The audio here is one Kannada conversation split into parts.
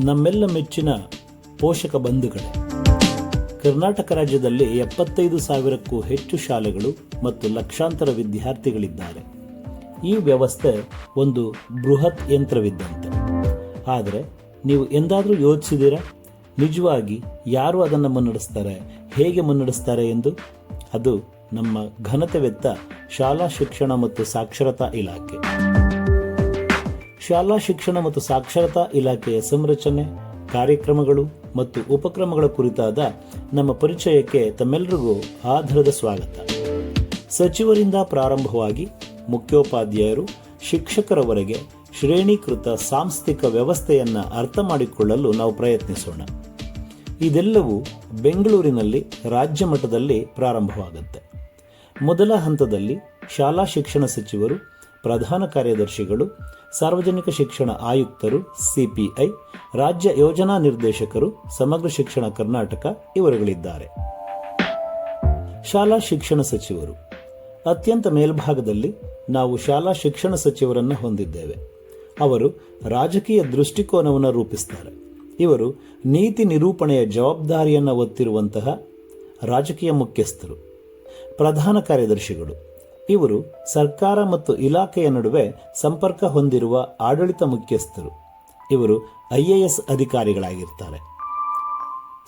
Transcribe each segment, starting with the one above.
ನಮ್ಮೆಲ್ಲ ಮೆಚ್ಚಿನ ಪೋಷಕ ಬಂಧುಗಳೇ, ಕರ್ನಾಟಕ ರಾಜ್ಯದಲ್ಲಿ 75,000ಕ್ಕೂ ಹೆಚ್ಚು ಶಾಲೆಗಳು ಮತ್ತು ಲಕ್ಷಾಂತರ ವಿದ್ಯಾರ್ಥಿಗಳಿದ್ದಾರೆ. ಈ ವ್ಯವಸ್ಥೆ ಒಂದು ಬೃಹತ್ ಯಂತ್ರವಿದ್ದಂತೆ. ಆದರೆ ನೀವು ಎಂದಾದರೂ ಯೋಚಿಸಿದ್ದೀರಾ, ನಿಜವಾಗಿ ಯಾರು ಅದನ್ನು ಮುನ್ನಡೆಸ್ತಾರೆ, ಹೇಗೆ ಮುನ್ನಡೆಸ್ತಾರೆ ಎಂದು? ಅದು ನಮ್ಮ ಘನತೆವೆತ್ತ ಶಾಲಾ ಶಿಕ್ಷಣ ಮತ್ತು ಸಾಕ್ಷರತಾ ಇಲಾಖೆ. ಶಾಲಾ ಶಿಕ್ಷಣ ಮತ್ತು ಸಾಕ್ಷರತಾ ಇಲಾಖೆಯ ಸಂರಚನೆ, ಕಾರ್ಯಕ್ರಮಗಳು ಮತ್ತು ಉಪಕ್ರಮಗಳ ಕುರಿತಾದ ನಮ್ಮ ಪರಿಚಯಕ್ಕೆ ತಮ್ಮೆಲ್ಲರಿಗೂ ಆಧಾರದ ಸ್ವಾಗತ. ಸಚಿವರಿಂದ ಪ್ರಾರಂಭವಾಗಿ ಮುಖ್ಯೋಪಾಧ್ಯಾಯರು, ಶಿಕ್ಷಕರವರೆಗೆ ಶ್ರೇಣೀಕೃತ ಸಾಂಸ್ಥಿಕ ವ್ಯವಸ್ಥೆಯನ್ನು ಅರ್ಥ ಮಾಡಿಕೊಳ್ಳಲು ನಾವು ಪ್ರಯತ್ನಿಸೋಣ. ಇದೆಲ್ಲವೂ ಬೆಂಗಳೂರಿನಲ್ಲಿ ರಾಜ್ಯ ಮಟ್ಟದಲ್ಲಿ ಪ್ರಾರಂಭವಾಗುತ್ತೆ. ಮೊದಲ ಹಂತದಲ್ಲಿ ಶಾಲಾ ಶಿಕ್ಷಣ ಸಚಿವರು, ಪ್ರಧಾನ ಕಾರ್ಯದರ್ಶಿಗಳು, ಸಾರ್ವಜನಿಕ ಶಿಕ್ಷಣ ಆಯುಕ್ತರು ಸಿಪಿಐ, ರಾಜ್ಯ ಯೋಜನಾ ನಿರ್ದೇಶಕರು, ಸಮಗ್ರ ಶಿಕ್ಷಣ ಕರ್ನಾಟಕ ಇವರುಗಳಿದ್ದಾರೆ. ಶಾಲಾ ಶಿಕ್ಷಣ ಸಚಿವರು ಅತ್ಯಂತ ಮೇಲ್ಭಾಗದಲ್ಲಿ ನಾವು ಶಾಲಾ ಶಿಕ್ಷಣ ಸಚಿವರನ್ನು ಹೊಂದಿದ್ದೇವೆ. ಅವರು ರಾಜಕೀಯ ದೃಷ್ಟಿಕೋನವನ್ನು ರೂಪಿಸುತ್ತಾರೆ. ಇವರು ನೀತಿ ನಿರೂಪಣೆಯ ಜವಾಬ್ದಾರಿಯನ್ನು ಹೊತ್ತಿರುವಂತಹ ರಾಜಕೀಯ ಮುಖ್ಯಸ್ಥರು. ಪ್ರಧಾನ ಕಾರ್ಯದರ್ಶಿಗಳು ಇವರು ಸರ್ಕಾರ ಮತ್ತು ಇಲಾಖೆಯ ನಡುವೆ ಸಂಪರ್ಕ ಹೊಂದಿರುವ ಆಡಳಿತ ಮುಖ್ಯಸ್ಥರು. ಇವರು IAS ಅಧಿಕಾರಿಗಳಾಗಿರ್ತಾರೆ.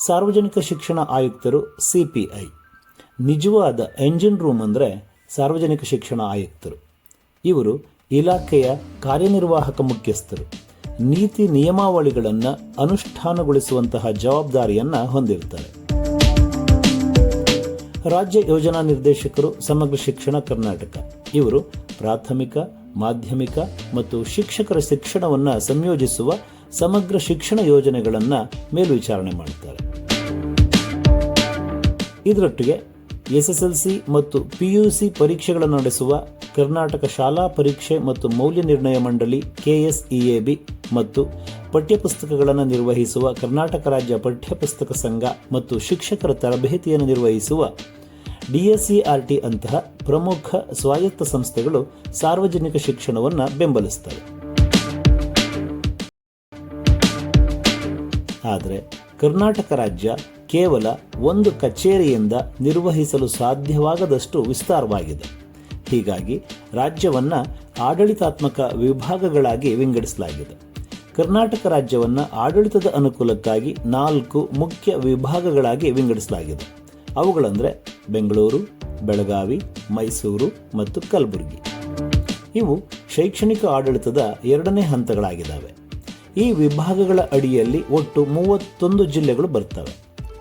ಸಾರ್ವಜನಿಕ ಶಿಕ್ಷಣ ಆಯುಕ್ತರು ಸಿಪಿಐ. ನಿಜವಾದ ಎಂಜಿನ್ ರೂಮ್ ಅಂದರೆ ಸಾರ್ವಜನಿಕ ಶಿಕ್ಷಣ ಆಯುಕ್ತರು. ಇವರು ಇಲಾಖೆಯ ಕಾರ್ಯನಿರ್ವಾಹಕ ಮುಖ್ಯಸ್ಥರು. ನೀತಿ ನಿಯಮಾವಳಿಗಳನ್ನು ಅನುಷ್ಠಾನಗೊಳಿಸುವಂತಹ ಜವಾಬ್ದಾರಿಯನ್ನು ಹೊಂದಿರ್ತಾರೆ. ರಾಜ್ಯ ಯೋಜನಾ ನಿರ್ದೇಶಕರು, ಸಮಗ್ರ ಶಿಕ್ಷಣ ಕರ್ನಾಟಕ. ಇವರು ಪ್ರಾಥಮಿಕ, ಮಾಧ್ಯಮಿಕ ಮತ್ತು ಶಿಕ್ಷಕರ ಶಿಕ್ಷಣವನ್ನು ಸಂಯೋಜಿಸುವ ಸಮಗ್ರ ಶಿಕ್ಷಣ ಯೋಜನೆಗಳನ್ನು ಮೇಲ್ವಿಚಾರಣೆ ಮಾಡುತ್ತಾರೆ. ಇದರೊಟ್ಟಿಗೆ SSLC ಮತ್ತು PUC ಪರೀಕ್ಷೆಗಳನ್ನು ನಡೆಸುವ ಕರ್ನಾಟಕ ಶಾಲಾ ಪರೀಕ್ಷೆ ಮತ್ತು ಮೌಲ್ಯ ನಿರ್ಣಯ ಮಂಡಳಿ KSEAB ಮತ್ತು ಪಠ್ಯಪುಸ್ತಕಗಳನ್ನು ನಿರ್ವಹಿಸುವ ಕರ್ನಾಟಕ ರಾಜ್ಯ ಪಠ್ಯಪುಸ್ತಕ ಸಂಘ ಮತ್ತು ಶಿಕ್ಷಕರ ತರಬೇತಿಯನ್ನು ನಿರ್ವಹಿಸುವ DSERT ಅಂತಹ ಪ್ರಮುಖ ಸ್ವಾಯತ್ತ ಸಂಸ್ಥೆಗಳು ಸಾರ್ವಜನಿಕ ಶಿಕ್ಷಣವನ್ನು ಬೆಂಬಲಿಸುತ್ತವೆ. ಆದರೆ ಕರ್ನಾಟಕ ರಾಜ್ಯ ಕೇವಲ ಒಂದು ಕಚೇರಿಯಿಂದ ನಿರ್ವಹಿಸಲು ಸಾಧ್ಯವಾಗದಷ್ಟು ವಿಸ್ತಾರವಾಗಿದೆ. ಹೀಗಾಗಿ ರಾಜ್ಯವನ್ನು ಆಡಳಿತಾತ್ಮಕ ವಿಭಾಗಗಳಾಗಿ ವಿಂಗಡಿಸಲಾಗಿದೆ. ಕರ್ನಾಟಕ ರಾಜ್ಯವನ್ನು ಆಡಳಿತದ ಅನುಕೂಲಕ್ಕಾಗಿ 4 ಮುಖ್ಯ ವಿಭಾಗಗಳಾಗಿ ವಿಂಗಡಿಸಲಾಗಿದೆ. ಅವುಗಳಂದರೆ ಬೆಂಗಳೂರು, ಬೆಳಗಾವಿ, ಮೈಸೂರು ಮತ್ತು ಕಲಬುರಗಿ. ಇವು ಶೈಕ್ಷಣಿಕ ಆಡಳಿತದ 2ನೇ ಹಂತಗಳಾಗಿದ್ದಾವೆ. ಈ ವಿಭಾಗಗಳ ಅಡಿಯಲ್ಲಿ ಒಟ್ಟು 31 ಜಿಲ್ಲೆಗಳು ಬರ್ತವೆ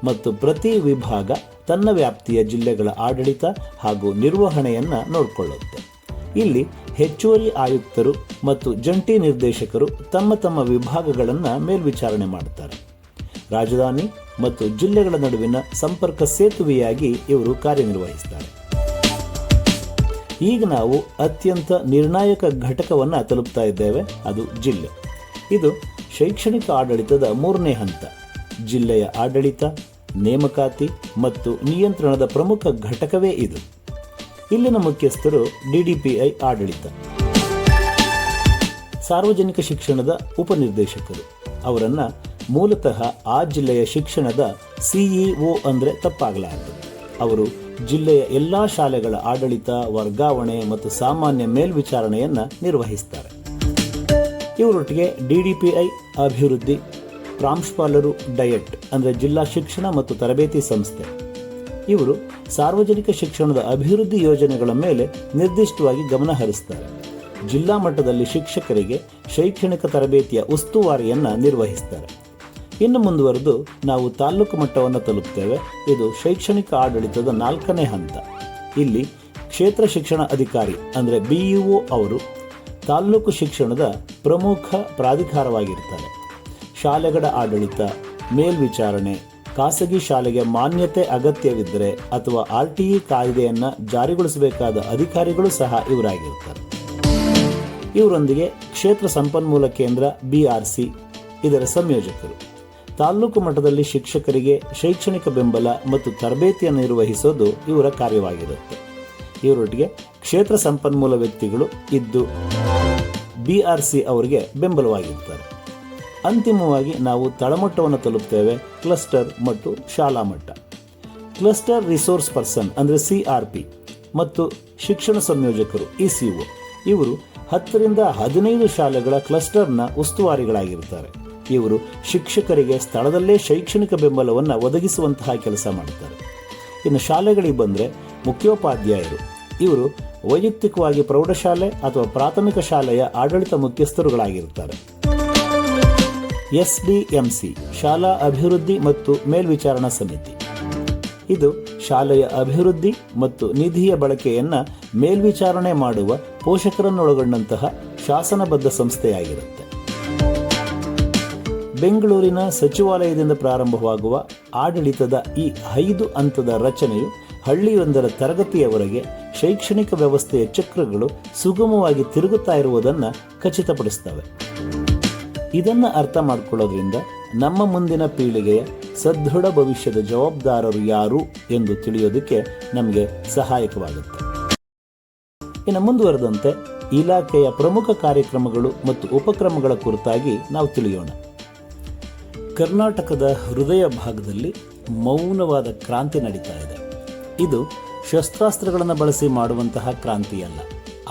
ಮತ್ತು ಪ್ರತಿ ವಿಭಾಗ ತನ್ನ ವ್ಯಾಪ್ತಿಯ ಜಿಲ್ಲೆಗಳ ಆಡಳಿತ ಹಾಗೂ ನಿರ್ವಹಣೆಯನ್ನು ನೋಡಿಕೊಳ್ಳುತ್ತೆ. ಇಲ್ಲಿ ಹೆಚ್ಚುವರಿ ಆಯುಕ್ತರು ಮತ್ತು ಜಂಟಿ ನಿರ್ದೇಶಕರು ತಮ್ಮ ತಮ್ಮ ವಿಭಾಗಗಳನ್ನು ಮೇಲ್ವಿಚಾರಣೆ ಮಾಡುತ್ತಾರೆ. ರಾಜಧಾನಿ ಮತ್ತು ಜಿಲ್ಲೆಗಳ ನಡುವಿನ ಸಂಪರ್ಕ ಸೇತುವೆಯಾಗಿ ಇವರು ಕಾರ್ಯನಿರ್ವಹಿಸುತ್ತಾರೆ. ಈಗ ನಾವು ಅತ್ಯಂತ ನಿರ್ಣಾಯಕ ಘಟಕವನ್ನು ತಲುಪ್ತಾ ಇದ್ದೇವೆ, ಅದು ಜಿಲ್ಲೆ. ಇದು ಶೈಕ್ಷಣಿಕ ಆಡಳಿತದ 3ನೇ ಹಂತ. ಜಿಲ್ಲೆಯ ಆಡಳಿತ, ನೇಮಕಾತಿ ಮತ್ತು ನಿಯಂತ್ರಣದ ಪ್ರಮುಖ ಘಟಕವೇ ಇದು. ಇಲ್ಲಿನ ಮುಖ್ಯಸ್ಥರು DDPI ಆಡಳಿತ. ಸಾರ್ವಜನಿಕ ಶಿಕ್ಷಣದ ಉಪನಿರ್ದೇಶಕರು. ಅವರನ್ನು ಮೂಲತಃ ಆ ಜಿಲ್ಲೆಯ ಶಿಕ್ಷಣದ CEO ಅಂದರೆ ತಪ್ಪಾಗಲಾರದು. ಅವರು ಜಿಲ್ಲೆಯ ಎಲ್ಲ ಶಾಲೆಗಳ ಆಡಳಿತ, ವರ್ಗಾವಣೆ ಮತ್ತು ಸಾಮಾನ್ಯ ಮೇಲ್ವಿಚಾರಣೆಯನ್ನು ನಿರ್ವಹಿಸುತ್ತಾರೆ. ಇವರೊಟ್ಟಿಗೆ DDPI ಅಭಿವೃದ್ಧಿ ಪ್ರಾಂಶುಪಾಲರು, ಡಯಟ್ ಅಂದರೆ ಜಿಲ್ಲಾ ಶಿಕ್ಷಣ ಮತ್ತು ತರಬೇತಿ ಸಂಸ್ಥೆ. ಇವರು ಸಾರ್ವಜನಿಕ ಶಿಕ್ಷಣದ ಅಭಿವೃದ್ಧಿ ಯೋಜನೆಗಳ ಮೇಲೆ ನಿರ್ದಿಷ್ಟವಾಗಿ ಗಮನ ಹರಿಸುತ್ತಾರೆ. ಜಿಲ್ಲಾ ಮಟ್ಟದಲ್ಲಿ ಶಿಕ್ಷಕರಿಗೆ ಶೈಕ್ಷಣಿಕ ತರಬೇತಿಯ ಉಸ್ತುವಾರಿಯನ್ನು ನಿರ್ವಹಿಸುತ್ತಾರೆ. ಇನ್ನು ಮುಂದುವರೆದು ನಾವು ತಾಲೂಕು ಮಟ್ಟವನ್ನು ತಲುಪ್ತೇವೆ. ಇದು ಶೈಕ್ಷಣಿಕ ಆಡಳಿತದ 4ನೇ ಹಂತ. ಇಲ್ಲಿ ಕ್ಷೇತ್ರ ಶಿಕ್ಷಣ ಅಧಿಕಾರಿ ಅಂದರೆ BEO ಅವರು ತಾಲೂಕು ಶಿಕ್ಷಣದ ಪ್ರಮುಖ ಪ್ರಾಧಿಕಾರವಾಗಿರ್ತಾರೆ. ಶಾಲೆಗಳ ಆಡಳಿತ, ಮೇಲ್ವಿಚಾರಣೆ, ಖಾಸಗಿ ಶಾಲೆಗೆ ಮಾನ್ಯತೆ ಅಗತ್ಯವಿದ್ದರೆ ಅಥವಾ RTE ಕಾಯ್ದೆಯನ್ನು ಜಾರಿಗೊಳಿಸಬೇಕಾದ ಅಧಿಕಾರಿಗಳು ಸಹ ಇವರಾಗಿರ್ತಾರೆ. ಇವರೊಂದಿಗೆ ಕ್ಷೇತ್ರ ಸಂಪನ್ಮೂಲ ಕೇಂದ್ರ BRC ಇದರ ಸಂಯೋಜಕರು. ತಾಲೂಕು ಮಟ್ಟದಲ್ಲಿ ಶಿಕ್ಷಕರಿಗೆ ಶೈಕ್ಷಣಿಕ ಬೆಂಬಲ ಮತ್ತು ತರಬೇತಿಯನ್ನು ನಿರ್ವಹಿಸೋದು ಇವರ ಕಾರ್ಯವಾಗಿರುತ್ತೆ. ಇವರೊಟ್ಟಿಗೆ ಕ್ಷೇತ್ರ ಸಂಪನ್ಮೂಲ ವ್ಯಕ್ತಿಗಳು ಇದ್ದು BRC ಅವರಿಗೆ ಬೆಂಬಲವಾಗಿರ್ತಾರೆ. ಅಂತಿಮವಾಗಿ ನಾವು ತಳಮಟ್ಟವನ್ನು ತಲುಪ್ತೇವೆ, ಕ್ಲಸ್ಟರ್ ಮತ್ತು ಶಾಲಾ ಮಟ್ಟ. ಕ್ಲಸ್ಟರ್ ರಿಸೋರ್ಸ್ ಪರ್ಸನ್ ಅಂದರೆ CRP ಮತ್ತು ಶಿಕ್ಷಣ ಸಂಯೋಜಕರು ECO ಇವರು 10ರಿಂದ 15 ಶಾಲೆಗಳ ಕ್ಲಸ್ಟರ್ನ ಉಸ್ತುವಾರಿಗಳಾಗಿರ್ತಾರೆ. ಇವರು ಶಿಕ್ಷಕರಿಗೆ ಸ್ಥಳದಲ್ಲೇ ಶೈಕ್ಷಣಿಕ ಬೆಂಬಲವನ್ನು ಒದಗಿಸುವಂತಹ ಕೆಲಸ ಮಾಡುತ್ತಾರೆ. ಇನ್ನು ಶಾಲೆಗಳಿಗೆ ಬಂದರೆ ಮುಖ್ಯೋಪಾಧ್ಯಾಯರು ಇವರು ವೈಯಕ್ತಿಕವಾಗಿ ಪ್ರೌಢಶಾಲೆ ಅಥವಾ ಪ್ರಾಥಮಿಕ ಶಾಲೆಯ ಆಡಳಿತ ಮುಖ್ಯಸ್ಥರುಗಳಾಗಿರುತ್ತಾರೆ. SDMC ಶಾಲಾ ಅಭಿವೃದ್ಧಿ ಮತ್ತು ಮೇಲ್ವಿಚಾರಣಾ ಸಮಿತಿ ಇದು ಶಾಲೆಯ ಅಭಿವೃದ್ಧಿ ಮತ್ತು ನಿಧಿಯ ಬಳಕೆಯನ್ನು ಮೇಲ್ವಿಚಾರಣೆ ಮಾಡುವ ಪೋಷಕರನ್ನೊಳಗೊಂಡಂತಹ ಶಾಸನಬದ್ಧ ಸಂಸ್ಥೆಯಾಗಿರುತ್ತೆ. ಬೆಂಗಳೂರಿನ ಸಚಿವಾಲಯದಿಂದ ಪ್ರಾರಂಭವಾಗುವ ಆಡಳಿತದ ಈ 5 ಹಂತದ ರಚನೆಯು ಹಳ್ಳಿಯೊಂದರ ತರಗತಿಯವರೆಗೆ ಶೈಕ್ಷಣಿಕ ವ್ಯವಸ್ಥೆಯ ಚಕ್ರಗಳು ಸುಗಮವಾಗಿ ತಿರುಗುತ್ತಾ ಇರುವುದನ್ನು ಖಚಿತಪಡಿಸ್ತವೆ. ಇದನ್ನು ಅರ್ಥ ಮಾಡಿಕೊಳ್ಳೋದ್ರಿಂದ ನಮ್ಮ ಮುಂದಿನ ಪೀಳಿಗೆಯ ಸದೃಢ ಭವಿಷ್ಯದ ಜವಾಬ್ದಾರರು ಯಾರು ಎಂದು ತಿಳಿಯೋದಕ್ಕೆ ನಮಗೆ ಸಹಾಯಕವಾಗುತ್ತೆ. ಇನ್ನು ಮುಂದುವರೆದಂತೆ ಇಲಾಖೆಯ ಪ್ರಮುಖ ಕಾರ್ಯಕ್ರಮಗಳು ಮತ್ತು ಉಪಕ್ರಮಗಳ ಕುರಿತಾಗಿ ನಾವು ತಿಳಿಯೋಣ. ಕರ್ನಾಟಕದ ಹೃದಯ ಭಾಗದಲ್ಲಿ ಮೌನವಾದ ಕ್ರಾಂತಿ ನಡೀತಾ ಇದೆ. ಇದು ಶಸ್ತ್ರಾಸ್ತ್ರಗಳನ್ನು ಬಳಸಿ ಮಾಡುವಂತಹ ಕ್ರಾಂತಿಯಲ್ಲ,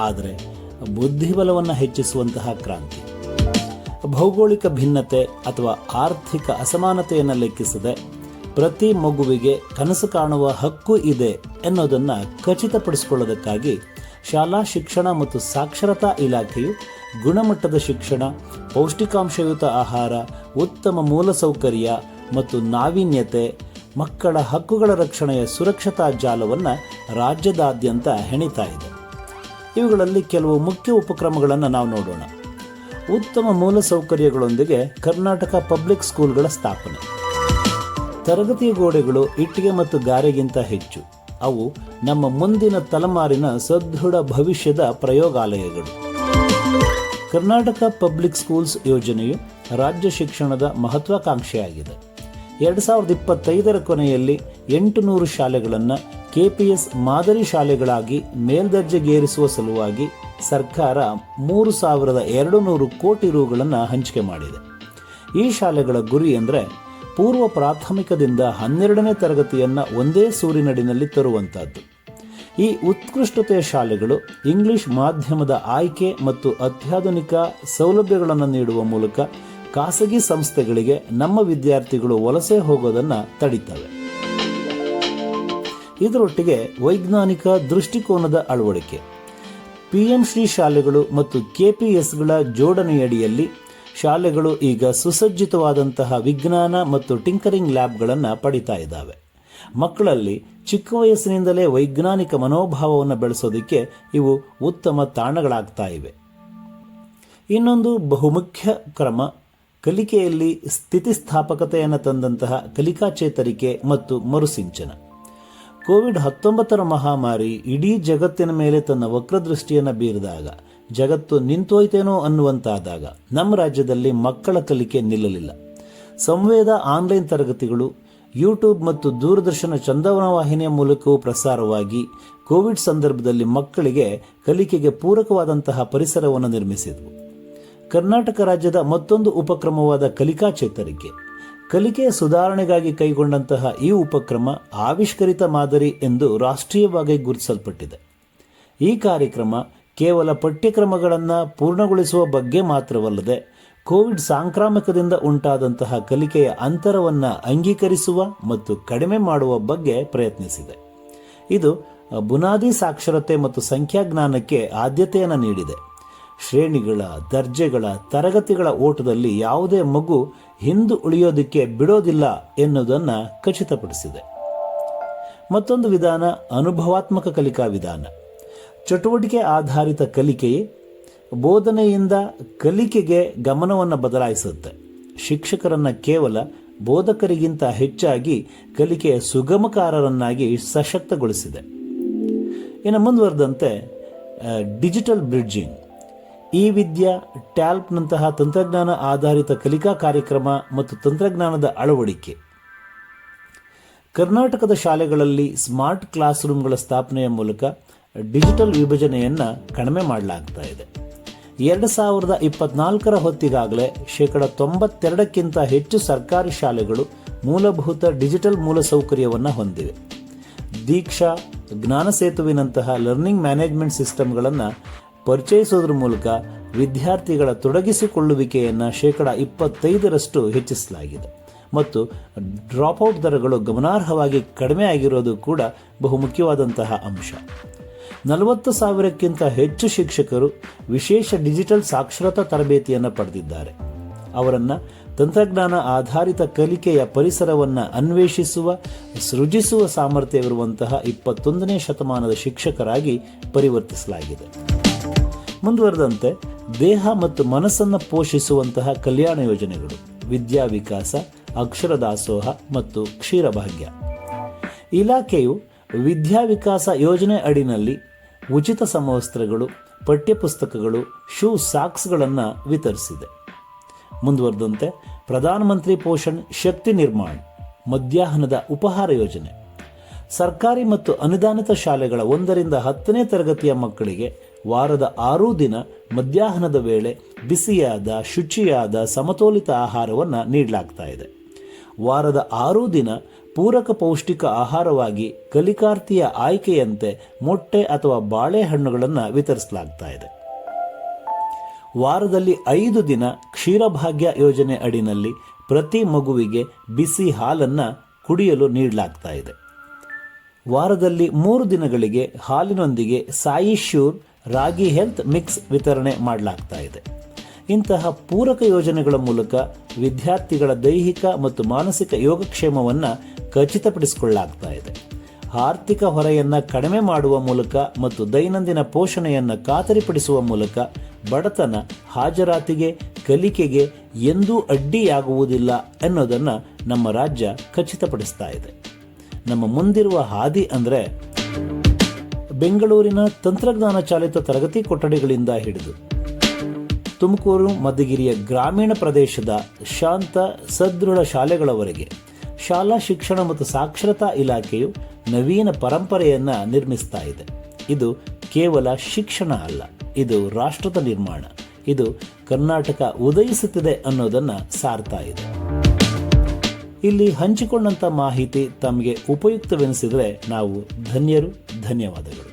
ಆದರೆ ಬುದ್ಧಿಬಲವನ್ನು ಹೆಚ್ಚಿಸುವಂತಹ ಕ್ರಾಂತಿ. ಭೌಗೋಳಿಕ ಭಿನ್ನತೆ ಅಥವಾ ಆರ್ಥಿಕ ಅಸಮಾನತೆಯನ್ನು ಲೆಕ್ಕಿಸದೆ ಪ್ರತಿ ಮಗುವಿಗೆ ಕನಸು ಕಾಣುವ ಹಕ್ಕು ಇದೆ ಎನ್ನುವುದನ್ನು ಖಚಿತಪಡಿಸಿಕೊಳ್ಳೋದಕ್ಕಾಗಿ ಶಾಲಾ ಶಿಕ್ಷಣ ಮತ್ತು ಸಾಕ್ಷರತಾ ಇಲಾಖೆಯು ಗುಣಮಟ್ಟದ ಶಿಕ್ಷಣ, ಪೌಷ್ಟಿಕಾಂಶಯುತ ಆಹಾರ, ಉತ್ತಮ ಮೂಲಸೌಕರ್ಯ ಮತ್ತು ನಾವೀನ್ಯತೆ, ಮಕ್ಕಳ ಹಕ್ಕುಗಳ ರಕ್ಷಣೆಯ ಸುರಕ್ಷತಾ ಜಾಲವನ್ನು ರಾಜ್ಯದಾದ್ಯಂತ ಹೆಣಿತಾ ಇದೆ. ಇವುಗಳಲ್ಲಿ ಕೆಲವು ಮುಖ್ಯ ಉಪಕ್ರಮಗಳನ್ನು ನಾವು ನೋಡೋಣ. ಉತ್ತಮ ಮೂಲಸೌಕರ್ಯಗಳೊಂದಿಗೆ ಕರ್ನಾಟಕ ಪಬ್ಲಿಕ್ ಸ್ಕೂಲ್ಗಳ ಸ್ಥಾಪನೆ. ತರಗತಿಯ ಗೋಡೆಗಳು ಇಟ್ಟಿಗೆ ಮತ್ತು ಗಾರೆಗಿಂತ ಹೆಚ್ಚು. ಅವು ನಮ್ಮ ಮುಂದಿನ ತಲೆಮಾರಿನ ಸದೃಢ ಭವಿಷ್ಯದ ಪ್ರಯೋಗಾಲಯಗಳು. ಕರ್ನಾಟಕ ಪಬ್ಲಿಕ್ ಸ್ಕೂಲ್ಸ್ ಯೋಜನೆಯು ರಾಜ್ಯ ಶಿಕ್ಷಣದ ಮಹತ್ವಾಕಾಂಕ್ಷೆಯಾಗಿದೆ. 2025ರ ಕೊನೆಯಲ್ಲಿ 800 ಶಾಲೆಗಳನ್ನು KPS ಮಾದರಿ ಶಾಲೆಗಳಾಗಿ ಮೇಲ್ದರ್ಜೆಗೇರಿಸುವ ಸಲುವಾಗಿ ಸರ್ಕಾರ 3,200 ಕೋಟಿ ರುಗಳನ್ನು ಹಂಚಿಕೆ ಮಾಡಿದೆ. ಈ ಶಾಲೆಗಳ ಗುರಿ ಅಂದರೆ ಪೂರ್ವ ಪ್ರಾಥಮಿಕದಿಂದ 12ನೇ ತರಗತಿಯನ್ನು ಒಂದೇ ಸೂರಿನಡಿನಲ್ಲಿ ತರುವಂಥದ್ದು. ಈ ಉತ್ಕೃಷ್ಟತೆಯ ಶಾಲೆಗಳು ಇಂಗ್ಲಿಷ್ ಮಾಧ್ಯಮದ ಆಯ್ಕೆ ಮತ್ತು ಅತ್ಯಾಧುನಿಕ ಸೌಲಭ್ಯಗಳನ್ನು ನೀಡುವ ಮೂಲಕ ಖಾಸಗಿ ಸಂಸ್ಥೆಗಳಿಗೆ ನಮ್ಮ ವಿದ್ಯಾರ್ಥಿಗಳು ವಲಸೆ ಹೋಗೋದನ್ನು ತಡೀತವೆ. ಇದರೊಟ್ಟಿಗೆ ವೈಜ್ಞಾನಿಕ ದೃಷ್ಟಿಕೋನದ ಅಳವಡಿಕೆ. PM ಶ್ರೀ ಶಾಲೆಗಳು ಮತ್ತು KPSಗಳ ಜೋಡಣೆಯಡಿಯಲ್ಲಿ ಶಾಲೆಗಳು ಈಗ ಸುಸಜ್ಜಿತವಾದಂತಹ ವಿಜ್ಞಾನ ಮತ್ತು ಟಿಂಕರಿಂಗ್ ಲ್ಯಾಬ್ಗಳನ್ನು ಪಡಿತಾ ಇದ್ದಾವೆ. ಮಕ್ಕಳಲ್ಲಿ ಚಿಕ್ಕ ವಯಸ್ಸಿನಿಂದಲೇ ವೈಜ್ಞಾನಿಕ ಮನೋಭಾವವನ್ನು ಬೆಳೆಸೋದಕ್ಕೆ ಇವು ಉತ್ತಮ ತಾಣಗಳಾಗ್ತಾ ಇವೆ. ಇನ್ನೊಂದು ಬಹುಮುಖ್ಯ ಕ್ರಮ ಕಲಿಕೆಯಲ್ಲಿ ಸ್ಥಿತಿಸ್ಥಾಪಕತೆಯನ್ನು ತಂದಂತಹ ಕಲಿಕಾ ಚೇತರಿಕೆ ಮತ್ತು ಮರುಸಿಂಚನ. ಕೋವಿಡ್-19 ಮಹಾಮಾರಿ ಇಡೀ ಜಗತ್ತಿನ ಮೇಲೆ ತನ್ನ ವಕ್ರದೃಷ್ಟಿಯನ್ನು ಬೀರಿದಾಗ, ಜಗತ್ತು ನಿಂತೋಯ್ತೇನೋ ಅನ್ನುವಂತಾದಾಗ ನಮ್ಮ ರಾಜ್ಯದಲ್ಲಿ ಮಕ್ಕಳ ಕಲಿಕೆ ನಿಲ್ಲಲಿಲ್ಲ. ಸಂವೇದ ಆನ್ಲೈನ್ ತರಗತಿಗಳು, ಯೂಟ್ಯೂಬ್ ಮತ್ತು ದೂರದರ್ಶನ ಚಂದನವಾಹಿನಿಯ ಮೂಲಕವೂ ಪ್ರಸಾರವಾಗಿ ಕೋವಿಡ್ ಸಂದರ್ಭದಲ್ಲಿ ಮಕ್ಕಳಿಗೆ ಕಲಿಕೆಗೆ ಪೂರಕವಾದಂತಹ ಪರಿಸರವನ್ನು ನಿರ್ಮಿಸಿದವು. ಕರ್ನಾಟಕ ರಾಜ್ಯದ ಮತ್ತೊಂದು ಉಪಕ್ರಮವಾದ ಕಲಿಕಾ ಚೇತರಿಕೆ. ಕಲಿಕೆಯ ಸುಧಾರಣೆಗಾಗಿ ಕೈಗೊಂಡಂತಹ ಈ ಉಪಕ್ರಮ ಆವಿಷ್ಕರಿತ ಮಾದರಿ ಎಂದು ರಾಷ್ಟ್ರೀಯವಾಗಿ ಗುರುತಿಸಲ್ಪಟ್ಟಿದೆ. ಈ ಕಾರ್ಯಕ್ರಮ ಕೇವಲ ಪಠ್ಯಕ್ರಮಗಳನ್ನು ಪೂರ್ಣಗೊಳಿಸುವ ಬಗ್ಗೆ ಮಾತ್ರವಲ್ಲದೆ ಕೋವಿಡ್ ಸಾಂಕ್ರಾಮಿಕದಿಂದ ಉಂಟಾದಂತಹ ಕಲಿಕೆಯ ಅಂತರವನ್ನು ಅಂಗೀಕರಿಸುವ ಮತ್ತು ಕಡಿಮೆ ಮಾಡುವ ಬಗ್ಗೆ ಪ್ರಯತ್ನಿಸಿದೆ. ಇದು ಬುನಾದಿ ಸಾಕ್ಷರತೆ ಮತ್ತು ಸಂಖ್ಯಾಜ್ಞಾನಕ್ಕೆ ಆದ್ಯತೆಯನ್ನು ನೀಡಿದೆ. ಶ್ರೇಣಿಗಳ, ದರ್ಜೆಗಳ, ತರಗತಿಗಳ ಓಟದಲ್ಲಿ ಯಾವುದೇ ಮಗು ಹಿಂದು ಉಳಿಯೋದಕ್ಕೆ ಬಿಡೋದಿಲ್ಲ ಎನ್ನುವುದನ್ನು ಖಚಿತಪಡಿಸಿದೆ. ಮತ್ತೊಂದು ವಿಧಾನ ಅನುಭವಾತ್ಮಕ ಕಲಿಕಾ ವಿಧಾನ. ಚಟುವಟಿಕೆ ಆಧಾರಿತ ಕಲಿಕೆಯೇ ಬೋಧನೆಯಿಂದ ಕಲಿಕೆಗೆ ಗಮನವನ್ನು ಬದಲಾಯಿಸುತ್ತೆ. ಶಿಕ್ಷಕರನ್ನು ಕೇವಲ ಬೋಧಕರಿಗಿಂತ ಹೆಚ್ಚಾಗಿ ಕಲಿಕೆಯ ಸುಗಮಕಾರರನ್ನಾಗಿ ಸಶಕ್ತಗೊಳಿಸಿದೆ. ಇನ್ನು ಮುಂದುವರೆದಂತೆ ಡಿಜಿಟಲ್ ಬ್ರಿಡ್ಜಿಂಗ್, ವಿದ್ಯಾ, ಟ್ಯಾಲ್ಪ್ನಂತಹ ತಂತ್ರಜ್ಞಾನ ಆಧಾರಿತ ಕಲಿಕಾ ಕಾರ್ಯಕ್ರಮ ಮತ್ತು ತಂತ್ರಜ್ಞಾನದ ಅಳವಡಿಕೆ. ಕರ್ನಾಟಕದ ಶಾಲೆಗಳಲ್ಲಿ ಸ್ಮಾರ್ಟ್ ಕ್ಲಾಸ್ ರೂಮ್ಗಳ ಸ್ಥಾಪನೆಯ ಮೂಲಕ ಡಿಜಿಟಲ್ ವಿಭಜನೆಯನ್ನು ಕಡಿಮೆ ಮಾಡಲಾಗ್ತಾ ಇದೆ. 2024 ಹೊತ್ತಿಗಾಗಲೇ 92% ಹೆಚ್ಚು ಸರ್ಕಾರಿ ಶಾಲೆಗಳು ಮೂಲಭೂತ ಡಿಜಿಟಲ್ ಮೂಲಸೌಕರ್ಯವನ್ನು ಹೊಂದಿವೆ. ದೀಕ್ಷಾ, ಜ್ಞಾನ ಸೇತುವಿನಂತಹ ಲರ್ನಿಂಗ್ ಮ್ಯಾನೇಜ್ಮೆಂಟ್ ಸಿಸ್ಟಮ್ಗಳನ್ನು ಪರಿಚಯಿಸುವುದರ ಮೂಲಕ ವಿದ್ಯಾರ್ಥಿಗಳ ತೊಡಗಿಸಿಕೊಳ್ಳುವಿಕೆಯನ್ನು 25% ಹೆಚ್ಚಿಸಲಾಗಿದೆ ಮತ್ತು ಡ್ರಾಪ್ಔಟ್ ದರಗಳು ಗಮನಾರ್ಹವಾಗಿ ಕಡಿಮೆ ಆಗಿರೋದು ಕೂಡ ಬಹುಮುಖ್ಯವಾದಂತಹ ಅಂಶ. 40,000ಕ್ಕಿಂತ ಹೆಚ್ಚು ಶಿಕ್ಷಕರು ವಿಶೇಷ ಡಿಜಿಟಲ್ ಸಾಕ್ಷರತಾ ತರಬೇತಿಯನ್ನು ಪಡೆದಿದ್ದಾರೆ. ಅವರನ್ನು ತಂತ್ರಜ್ಞಾನ ಆಧಾರಿತ ಕಲಿಕೆಯ ಪರಿಸರವನ್ನು ಅನ್ವೇಷಿಸುವ, ಸೃಜಿಸುವ ಸಾಮರ್ಥ್ಯವಿರುವಂತಹ 21ನೇ ಶತಮಾನದ ಶಿಕ್ಷಕರಾಗಿ ಪರಿವರ್ತಿಸಲಾಗಿದೆ. ಮುಂದುವರೆದಂತೆ ದೇಹ ಮತ್ತು ಮನಸ್ಸನ್ನು ಪೋಷಿಸುವಂತಹ ಕಲ್ಯಾಣ ಯೋಜನೆಗಳು, ವಿದ್ಯಾ ವಿಕಾಸ, ಅಕ್ಷರ ದಾಸೋಹ ಮತ್ತು ಕ್ಷೀರಭಾಗ್ಯ. ಇಲಾಖೆಯು ವಿದ್ಯಾ ವಿಕಾಸ ಯೋಜನೆ ಅಡಿನಲ್ಲಿ ಉಚಿತ ಸಮವಸ್ತ್ರಗಳು, ಪಠ್ಯಪುಸ್ತಕಗಳು, ಶೂ, ಸಾಕ್ಸ್ಗಳನ್ನು ವಿತರಿಸಿದೆ. ಮುಂದುವರೆದಂತೆ ಪ್ರಧಾನಮಂತ್ರಿ ಪೋಷಣ್ ಶಕ್ತಿ ನಿರ್ಮಾಣ ಮಧ್ಯಾಹ್ನದ ಉಪಹಾರ ಯೋಜನೆ. ಸರ್ಕಾರಿ ಮತ್ತು ಅನುದಾನಿತ ಶಾಲೆಗಳ 1ರಿಂದ 10ನೇ ತರಗತಿಯ ಮಕ್ಕಳಿಗೆ ವಾರದ 6 ದಿನ ಮಧ್ಯಾಹ್ನದ ವೇಳೆ ಬಿಸಿಯಾದ, ಶುಚಿಯಾದ, ಸಮತೋಲಿತ ಆಹಾರವನ್ನು ನೀಡಲಾಗ್ತಾ ಇದೆ. ವಾರದ 6 ದಿನ ಪೂರಕ ಪೌಷ್ಟಿಕ ಆಹಾರವಾಗಿ ಕಲಿಕಾರ್ಥಿಯ ಆಯ್ಕೆಯಂತೆ ಮೊಟ್ಟೆ ಅಥವಾ ಬಾಳೆಹಣ್ಣುಗಳನ್ನು ವಿತರಿಸಲಾಗ್ತಾ ಇದೆ. ವಾರದಲ್ಲಿ 5 ದಿನ ಕ್ಷೀರಭಾಗ್ಯ ಯೋಜನೆ ಅಡಿನಲ್ಲಿ ಪ್ರತಿ ಮಗುವಿಗೆ ಬಿಸಿ ಹಾಲನ್ನು ಕುಡಿಯಲು ನೀಡಲಾಗ್ತಾ ಇದೆ. ವಾರದಲ್ಲಿ 3 ದಿನಗಳಿಗೆ ಹಾಲಿನೊಂದಿಗೆ ಸಾಯಿ ಶ್ಯೂರ್ ರಾಗಿ ಹೆಲ್ತ್ ಮಿಕ್ಸ್ ವಿತರಣೆ ಮಾಡಲಾಗ್ತಾ ಇದೆ. ಇಂತಹ ಪೂರಕ ಯೋಜನೆಗಳ ಮೂಲಕ ವಿದ್ಯಾರ್ಥಿಗಳ ದೈಹಿಕ ಮತ್ತು ಮಾನಸಿಕ ಯೋಗಕ್ಷೇಮವನ್ನು ಖಚಿತಪಡಿಸಿಕೊಳ್ಳಲಾಗ್ತಾ ಇದೆ. ಆರ್ಥಿಕ ಹೊರೆಯನ್ನು ಕಡಿಮೆ ಮಾಡುವ ಮೂಲಕ ಮತ್ತು ದೈನಂದಿನ ಪೋಷಣೆಯನ್ನು ಖಾತರಿಪಡಿಸುವ ಮೂಲಕ ಬಡತನ ಹಾಜರಾತಿಗೆ, ಕಲಿಕೆಗೆ ಎಂದೂ ಅಡ್ಡಿಯಾಗುವುದಿಲ್ಲ ಎನ್ನುವುದನ್ನು ನಮ್ಮ ರಾಜ್ಯ ಖಚಿತಪಡಿಸ್ತಾ ಇದೆ. ನಮ್ಮ ಮುಂದಿರುವ ಹಾದಿ ಅಂದರೆ ಬೆಂಗಳೂರಿನ ತಂತ್ರಜ್ಞಾನ ಚಾಲಿತ ತರಗತಿ ಕೊಠಡಿಗಳಿಂದ ಹಿಡಿದು ತುಮಕೂರು, ಮಧುಗಿರಿಯ ಗ್ರಾಮೀಣ ಪ್ರದೇಶದ ಶಾಂತ ಸದೃಢ ಶಾಲೆಗಳವರೆಗೆ ಶಾಲಾ ಶಿಕ್ಷಣ ಮತ್ತು ಸಾಕ್ಷರತಾ ಇಲಾಖೆಯು ನವೀನ ಪರಂಪರೆಯನ್ನು ನಿರ್ಮಿಸ್ತಾ ಇದೆ. ಇದು ಕೇವಲ ಶಿಕ್ಷಣ ಅಲ್ಲ, ಇದು ರಾಷ್ಟ್ರದ ನಿರ್ಮಾಣ. ಇದು ಕರ್ನಾಟಕ ಉದಯಿಸುತ್ತಿದೆ ಅನ್ನೋದನ್ನು ಸಾರ್ತಾ ಇದೆ. ಇಲ್ಲಿ ಹಂಚಿಕೊಂಡಂಥ ಮಾಹಿತಿ ತಮಗೆ ಉಪಯುಕ್ತವೆನಿಸಿದರೆ ನಾವು ಧನ್ಯರು. ಧನ್ಯವಾದಗಳು.